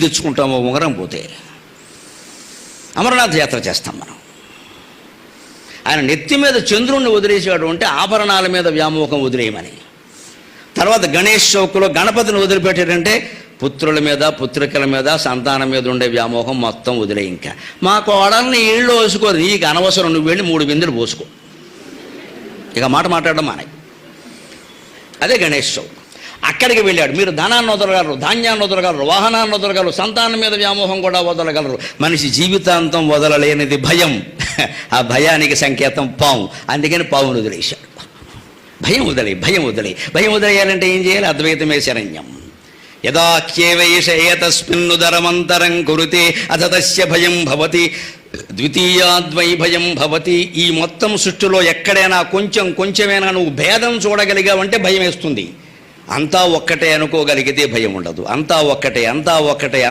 తెచ్చుకుంటామో ఉంగరం పోతే. అమరనాథ్ యాత్ర చేస్తాం మనం. ఆయన నెత్తి మీద చంద్రుణ్ణి వదిలేసాడు అంటే ఆభరణాల మీద వ్యామోహం వదిలేయమని. తర్వాత గణేష్ చౌక్లో గణపతిని వదిలిపెట్టాడంటే పుత్రుల మీద, పుత్రికల మీద, సంతానం మీద ఉండే వ్యామోహం మొత్తం వదిలే. ఇంకా మా కోడల్ని ఇళ్ళు పోసుకో, నీకు అనవసరం, నువ్వు వెళ్ళి 3 బిందెలు పోసుకో, ఇక మాట మాట్లాడడం మానే. అదే గణేష్ చౌక్. అక్కడికి వెళ్ళాడు. మీరు ధనాన్ని వదలగలరు, ధాన్యాన్ని వదలగలరు, వాహనాన్ని వదలగలరు, సంతానం మీద వ్యామోహం కూడా వదలగలరు. మనిషి జీవితాంతం వదలలేనిది భయం. ఆ భయానికి సంకేతం పాము. అందుకని పావును వదిలేశాడు. భయం వదిలేయాలంటే ఏం చేయాలి? అద్వైతమే శరణ్యం. యదాఖ్యేవైష ఏతస్మిన్నుదరమంతరం కురుతే అథ తస్య భయం భవతి ద్వితీయాద్వై భయం భవతి. ఈ మొత్తం సృష్టిలో ఎక్కడైనా కొంచెమైనా నువ్వు భేదం చూడగలిగావంటే భయం వేస్తుంది. అంతా ఒక్కటే అనుకోగలిగితే భయం ఉండదు. అంతా ఒక్కటే